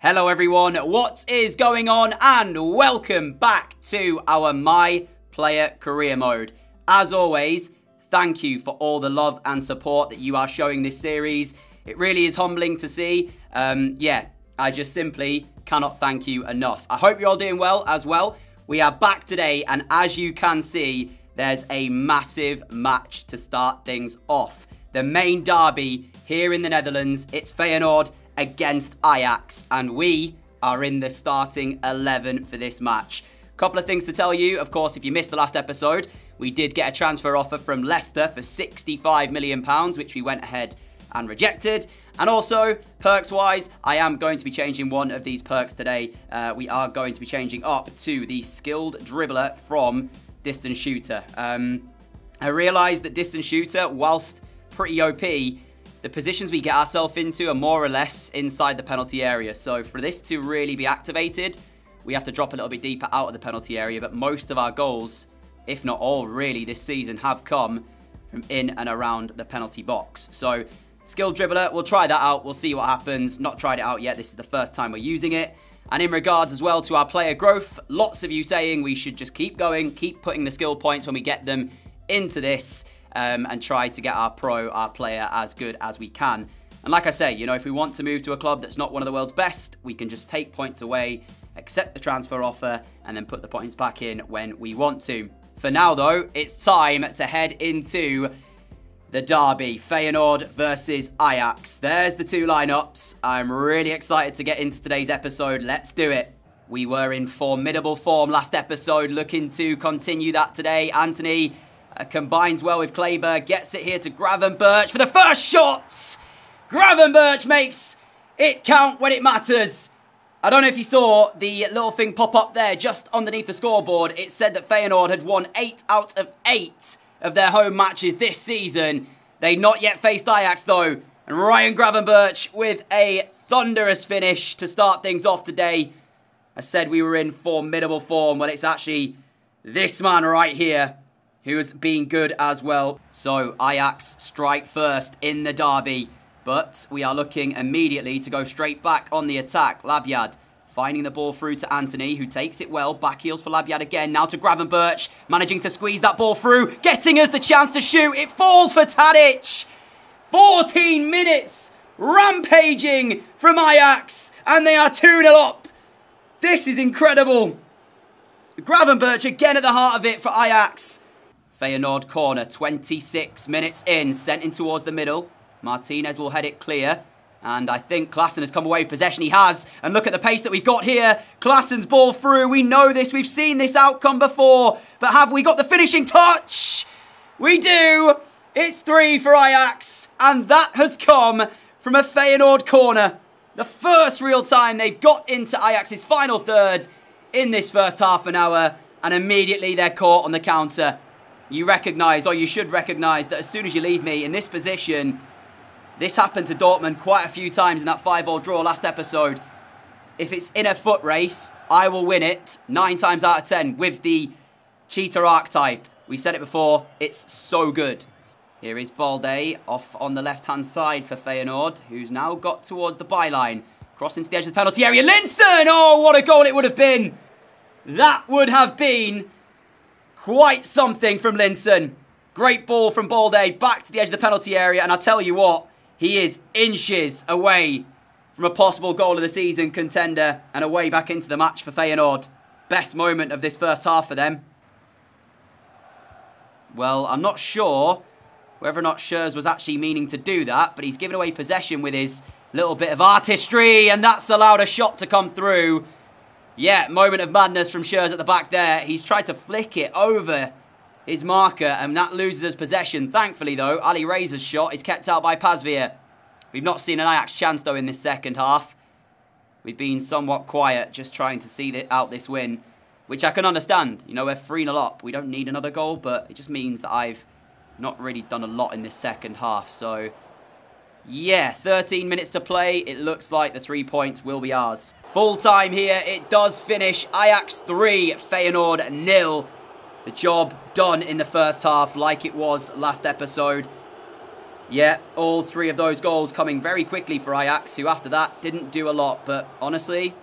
Hello everyone, what is going on? And welcome back to our My Player Career Mode. As always, thank you for all the love and support that you are showing this series. It really is humbling to see. I just simply cannot thank you enough. I hope you're all doing well as well. We are back today, and as you can see, there's a massive match to start things off. The main derby here in the Netherlands, it's Feyenoord against Ajax, and we are in the starting 11 for this match. Couple of things to tell you. Of course, if you missed the last episode, we did get a transfer offer from Leicester for £65 million, which we went ahead and rejected. And also, perks-wise, I am going to be changing one of these perks today. We are going to be changing up to the skilled dribbler from Distance Shooter. I realised that Distance Shooter, whilst pretty OP, the positions we get ourselves into are more or less inside the penalty area. So for this to really be activated, we have to drop a little bit deeper out of the penalty area. But most of our goals, if not all really this season, have come from in and around the penalty box. So skilled dribbler, we'll try that out. We'll see what happens. Not tried it out yet. This is the first time we're using it. And in regards as well to our player growth, lots of you saying we should just keep going, keep putting the skill points when we get them into this. And try to get our player as good as we can. And like I say, you know, if we want to move to a club that's not one of the world's best, we can just take points away, accept the transfer offer, and then put the points back in when we want to. For now, though, it's time to head into the derby. Feyenoord versus Ajax. There's the two lineups. I'm really excited to get into today's episode. Let's do it. We were in formidable form last episode, looking to continue that today. Anthony combines well with Kleber, gets it here to Gravenberch for the first shot. Gravenberch makes it count when it matters. I don't know if you saw the little thing pop up there just underneath the scoreboard. It said that Feyenoord had won 8 out of 8 of their home matches this season. They'd not yet faced Ajax though. And Ryan Gravenberch with a thunderous finish to start things off today. I said we were in formidable form. Well, it's actually this man right here who has been good as well. So Ajax strike first in the derby, but we are looking immediately to go straight back on the attack. Labyad finding the ball through to Anthony, who takes it well. Back heels for Labyad again. Now to Gravenberch, managing to squeeze that ball through, getting us the chance to shoot. It falls for Tadic. 14 minutes rampaging from Ajax, and they are 2-0 up. This is incredible. Gravenberch again at the heart of it for Ajax. Feyenoord corner, 26 minutes in, sent in towards the middle. Martinez will head it clear. And I think Klaassen has come away with possession. He has. And look at the pace that we've got here. Klaassen's ball through. We know this. We've seen this outcome before. But have we got the finishing touch? We do. It's 3 for Ajax. And that has come from a Feyenoord corner. The first real time they've got into Ajax's final third in this first half an hour. And immediately they're caught on the counter. You recognise, or you should recognise, that as soon as you leave me in this position, this happened to Dortmund quite a few times in that 5-5 draw last episode. If it's in a foot race, I will win it 9 times out of 10 with the cheetah archetype. We said it before, it's so good. Here is Balde off on the left-hand side for Feyenoord, who's now got towards the byline. Crossing to the edge of the penalty area. Linssen! Oh, what a goal it would have been. That would have been quite something from Linssen. Great ball from Balde back to the edge of the penalty area. And I tell you what, he is inches away from a possible goal of the season contender and away back into the match for Feyenoord. Best moment of this first half for them. Well, I'm not sure whether or not Schürrle was actually meaning to do that, but he's given away possession with his little bit of artistry, and that's allowed a shot to come through. Yeah, moment of madness from Schürrle at the back there. He's tried to flick it over his marker, and that loses us possession. Thankfully, though, Ali Rez's shot is kept out by Pasveer. We've not seen an Ajax chance, though, in this second half. We've been somewhat quiet, just trying to see out this win, which I can understand. You know, we're 3-0 up. We don't need another goal, but it just means that I've not really done a lot in this second half. So, yeah, 13 minutes to play. It looks like the 3 points will be ours. Full time here. It does finish. Ajax 3, Feyenoord 0. The job done in the first half like it was last episode. Yeah, all 3 of those goals coming very quickly for Ajax, who after that didn't do a lot, but honestly,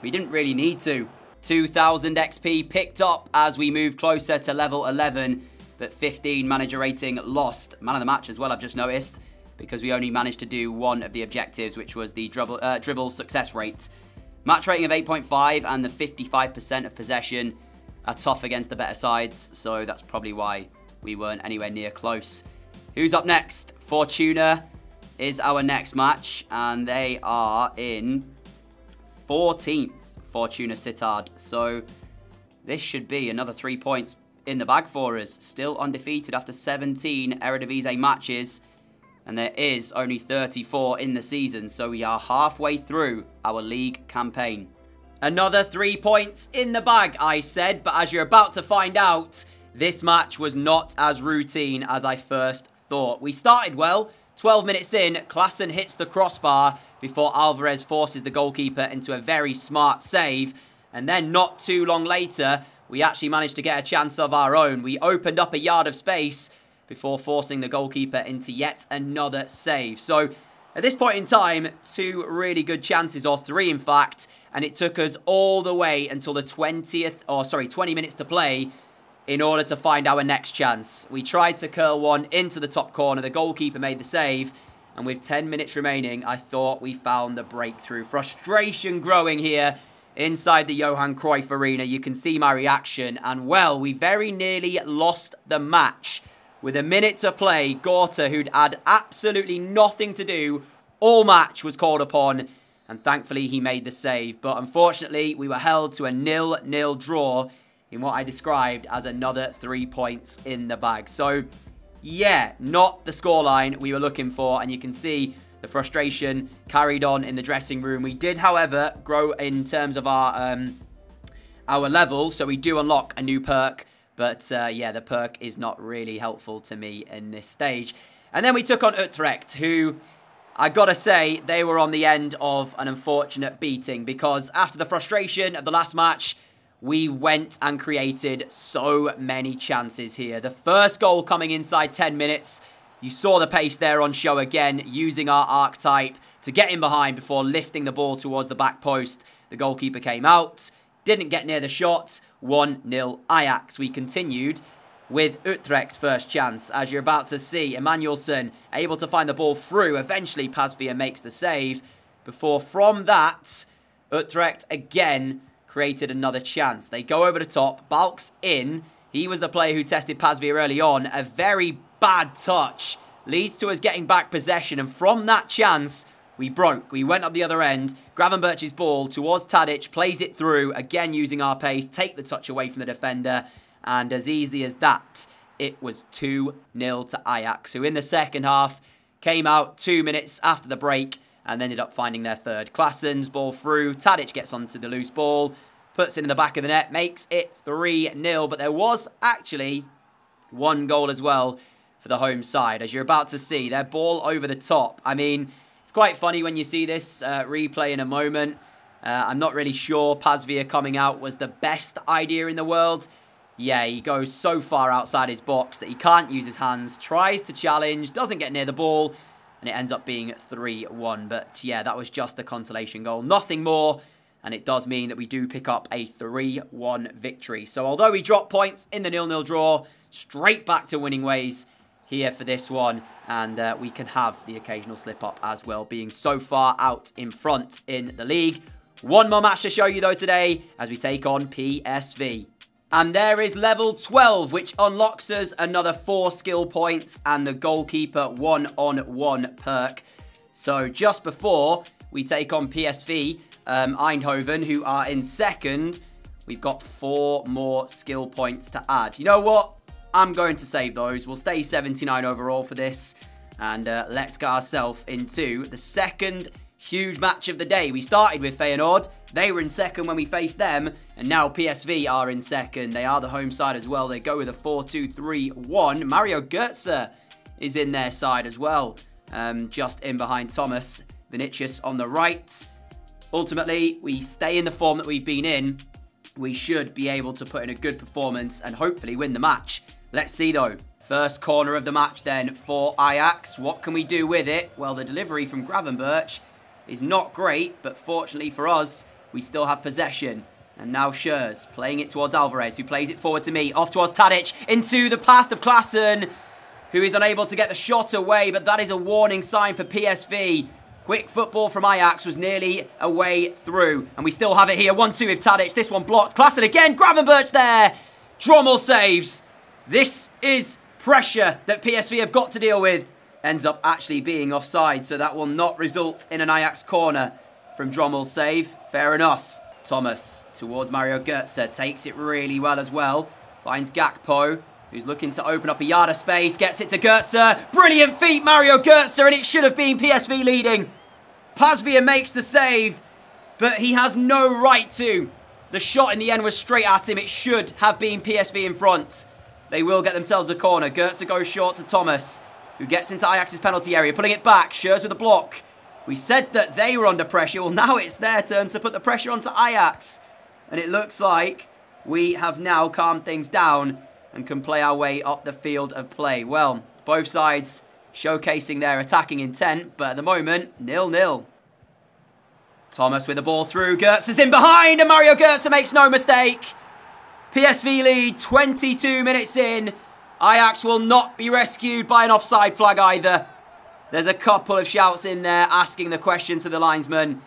we didn't really need to. 2000 XP picked up as we move closer to level 11, but 15 manager rating lost. Man of the match as well, I've just noticed, because we only managed to do 1 of the objectives, which was the dribble success rate. Match rating of 8.5 and the 55% of possession are tough against the better sides, so that's probably why we weren't anywhere near close. Who's up next? Fortuna is our next match, and they are in 14th, Fortuna Sittard. So this should be another 3 points in the bag for us. Still undefeated after 17 Eredivisie matches, and there is only 34 in the season, so we are halfway through our league campaign. Another 3 points in the bag, I said, but as you're about to find out, this match was not as routine as I first thought. We started well. 12 minutes in, Klaassen hits the crossbar before Alvarez forces the goalkeeper into a very smart save. And then not too long later, we actually managed to get a chance of our own. We opened up a yard of space before forcing the goalkeeper into yet another save. So at this point in time, 2 really good chances, or 3 in fact, and it took us all the way until the 20 minutes to play in order to find our next chance. We tried to curl one into the top corner. The goalkeeper made the save. And with 10 minutes remaining, I thought we found the breakthrough. Frustration growing here inside the Johan Cruyff Arena. You can see my reaction. And, well, we very nearly lost the match. With a minute to play, Gorta, who'd had absolutely nothing to do all match, was called upon. And thankfully, he made the save. But unfortunately, we were held to a 0-0 draw in what I described as another 3 points in the bag. So, yeah, not the scoreline we were looking for. And you can see the frustration carried on in the dressing room. We did, however, grow in terms of our level. So we do unlock a new perk. But, yeah, the perk is not really helpful to me in this stage. And then we took on Utrecht, who, I gotta say, they were on the end of an unfortunate beating. Because after the frustration of the last match, we went and created so many chances here. The first goal coming inside 10 minutes. You saw the pace there on show again, using our archetype to get in behind before lifting the ball towards the back post. The goalkeeper came out, didn't get near the shot. 1-0 Ajax. We continued with Utrecht's first chance. As you're about to see, Emmanuelson able to find the ball through. Eventually, Pasveer makes the save. Before, from that, Utrecht again created another chance. They go over the top. Balk's in. He was the player who tested Pasveer early on. A very bad touch leads to us getting back possession. And from that chance, we broke. We went up the other end. Gravenberch's ball towards Tadic. Plays it through. Again, using our pace. Take the touch away from the defender. And as easy as that, it was 2-0 to Ajax, who in the second half came out 2 minutes after the break and ended up finding their third. Klaassen's ball through. Tadic gets onto the loose ball. Puts it in the back of the net. Makes it 3-0. But there was actually 1 goal as well for the home side. As you're about to see, their ball over the top. I mean, it's quite funny when you see this replay in a moment. I'm not really sure Pasveer coming out was the best idea in the world. Yeah, he goes so far outside his box that he can't use his hands. Tries to challenge. Doesn't get near the ball. And it ends up being 3-1. But yeah, that was just a consolation goal. Nothing more. And it does mean that we do pick up a 3-1 victory. So although we drop points in the 0-0 draw, straight back to winning ways here for this one. And we can have the occasional slip up as well, being so far out in front in the league. One more match to show you though today as we take on PSV. And there is level 12, which unlocks us another 4 skill points and the goalkeeper 1-on-1 perk. So just before we take on PSV, Eindhoven, who are in second, we've got 4 more skill points to add. You know what? I'm going to save those. We'll stay 79 overall for this. And let's get ourselves into the second huge match of the day. We started with Feyenoord. They were in second when we faced them. And now PSV are in second. They are the home side as well. They go with a 4-2-3-1. Mario Götze is in their side as well. Just in behind Thomas. Vinicius on the right. Ultimately, we stay in the form that we've been in. We should be able to put in a good performance and hopefully win the match. Let's see though. First corner of the match then for Ajax. What can we do with it? Well, the delivery from Gravenberch is not great, but fortunately for us, we still have possession. And now Schurz playing it towards Alvarez, who plays it forward to me. Off towards Tadic, into the path of Klaassen, who is unable to get the shot away, but that is a warning sign for PSV. Quick football from Ajax was nearly a way through. And we still have it here. 1-2 with Tadic. This one blocked. Klaassen again. Gravenberch there. Drommel saves. This is pressure that PSV have got to deal with. Ends up actually being offside, so that will not result in an Ajax corner from Drommel's save. Fair enough. Thomas towards Mario Götze. Takes it really well as well. Finds Gakpo, who's looking to open up a yard of space. Gets it to Götze. Brilliant feat, Mario Götze, and it should have been PSV leading. Pasveer makes the save, but he has no right to. The shot in the end was straight at him. It should have been PSV in front. They will get themselves a corner. Götze goes short to Thomas, who gets into Ajax's penalty area, putting it back. Schurz with a block. We said that they were under pressure. Well, now it's their turn to put the pressure onto Ajax. And it looks like we have now calmed things down and can play our way up the field of play. Well, both sides showcasing their attacking intent, but at the moment, 0-0. Thomas with the ball through. Götze's in behind, and Mario Götze makes no mistake. PSV lead 22 minutes in. Ajax will not be rescued by an offside flag either. There's a couple of shouts in there asking the question to the linesman,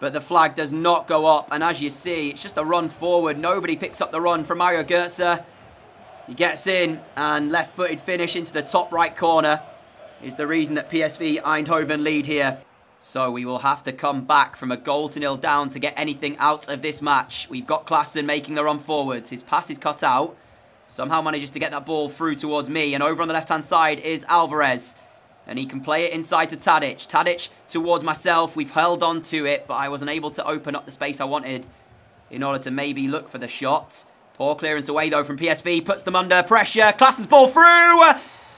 but the flag does not go up. And as you see, it's just a run forward. Nobody picks up the run from Mario Götze. He gets in, and left-footed finish into the top right corner is the reason that PSV Eindhoven lead here. So we will have to come back from a 0 down to get anything out of this match. We've got Klaassen making the run forwards. His pass is cut out. Somehow manages to get that ball through towards me. And over on the left-hand side is Alvarez. And he can play it inside to Tadic. Tadic towards myself. We've held on to it, but I wasn't able to open up the space I wanted in order to maybe look for the shot. Poor clearance away, though, from PSV. Puts them under pressure. Klaassen's ball through.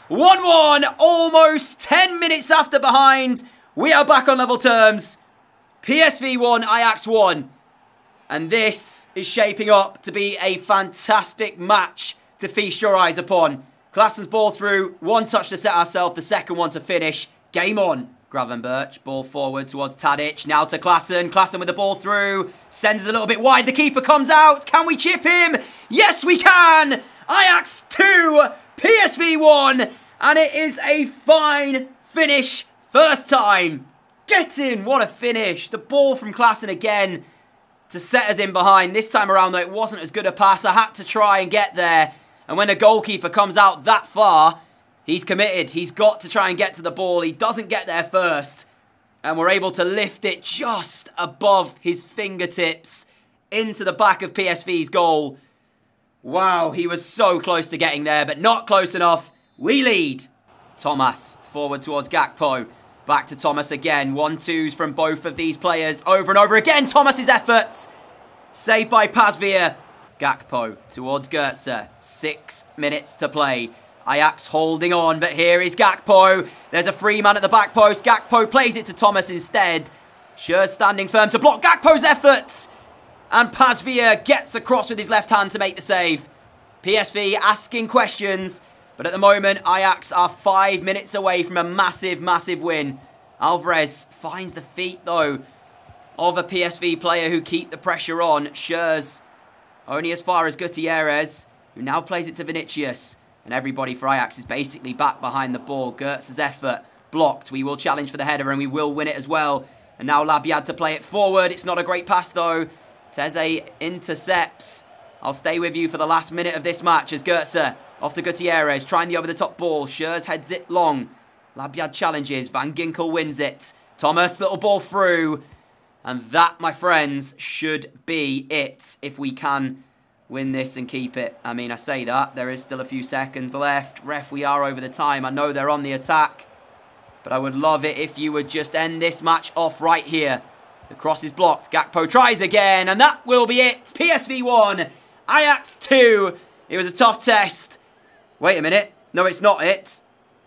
1-1. Almost 10 minutes after behind. We are back on level terms. PSV 1, Ajax 1. And this is shaping up to be a fantastic match to feast your eyes upon. Klaassen's ball through. One touch to set ourselves. The second one to finish. Game on. Gravenberch, ball forward towards Tadic. Now to Klaassen. Klaassen with the ball through. Sends it a little bit wide. The keeper comes out. Can we chip him? Yes, we can. Ajax 2, PSV 1. And it is a fine finish. First time. Get in. What a finish. The ball from Klaassen again to set us in behind. This time around, though, it wasn't as good a pass. I had to try and get there. And when the goalkeeper comes out that far, he's committed. He's got to try and get to the ball. He doesn't get there first. And we're able to lift it just above his fingertips into the back of PSV's goal. Wow, he was so close to getting there, but not close enough. We lead. Thomas forward towards Gakpo. Back to Thomas again. 1-2s from both of these players. Over and over again. Thomas's efforts. Saved by Pasveer. Gakpo towards Götze. 6 minutes to play. Ajax holding on, but here is Gakpo. There's a free man at the back post. Gakpo plays it to Thomas instead. Schurz standing firm to block Gakpo's efforts. And Pasveer gets across with his left hand to make the save. PSV asking questions. But at the moment, Ajax are 5 minutes away from a massive, massive win. Alvarez finds the feet, though, of a PSV player who keep the pressure on. Schurz only as far as Gutierrez, who now plays it to Vinicius. And everybody for Ajax is basically back behind the ball. Götze's effort blocked. We will challenge for the header and we will win it as well. And now Labyad to play it forward. It's not a great pass, though. Teze intercepts. I'll stay with you for the last minute of this match as Götze off to Gutierrez, trying the over-the-top ball. Schurz heads it long. Labyad challenges. Van Ginkel wins it. Thomas, little ball through. And that, my friends, should be it if we can win this and keep it. I mean, I say that. There is still a few seconds left. Ref, we are over the time. I know they're on the attack. But I would love it if you would just end this match off right here. The cross is blocked. Gakpo tries again. And that will be it. PSV 1. Ajax 2. It was a tough test. Wait a minute. No, it's not it.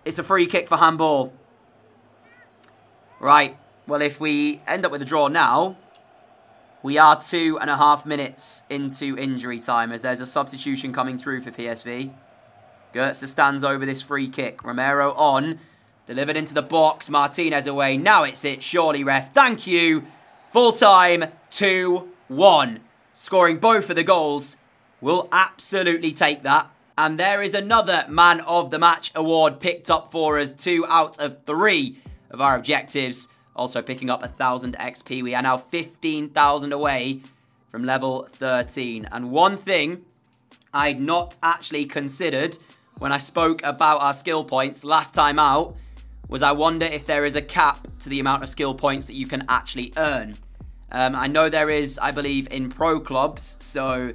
It's a free kick for handball. Right. Well, if we end up with a draw now, we are 2.5 minutes into injury time as there's a substitution coming through for PSV. Goetze stands over this free kick. Romero on. Delivered into the box. Martinez away. Now it's it. Surely, ref. Thank you. Full time. 2-1. Scoring both of the goals. We'll absolutely take that. And there is another Man of the Match award picked up for us. 2 out of 3 of our objectives. Also picking up 1,000 XP. We are now 15,000 away from level 13. And one thing I'd not actually considered when I spoke about our skill points last time out was I wonder if there is a cap to the amount of skill points that you can actually earn. I know there is, I believe, in pro clubs, so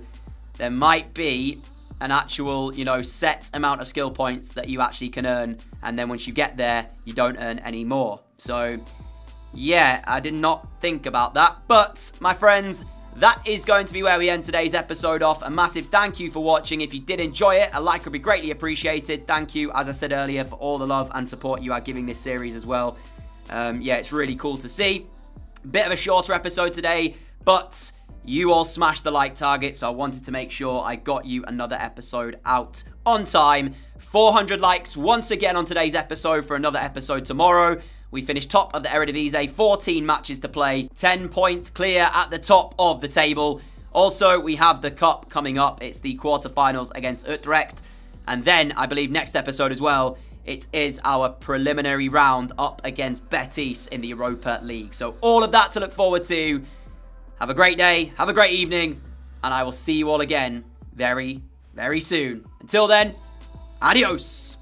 there might be an actual, you know, set amount of skill points that you actually can earn, and then once you get there, you don't earn any more. So, yeah, I did not think about that, but, my friends, that is going to be where we end today's episode off. A massive thank you for watching. If you did enjoy it, a like would be greatly appreciated. Thank you, as I said earlier, for all the love and support you are giving this series as well. Yeah, it's really cool to see. Bit of a shorter episode today, but you all smashed the like target, so I wanted to make sure I got you another episode out on time. 400 likes once again on today's episode for another episode tomorrow. We finished top of the Eredivisie, 14 matches to play, 10 points clear at the top of the table. Also, we have the cup coming up. It's the quarterfinals against Utrecht. And then, I believe next episode as well, it is our preliminary round up against Betis in the Europa League. So all of that to look forward to. Have a great day, have a great evening, and I will see you all again very, very soon. Until then, adios.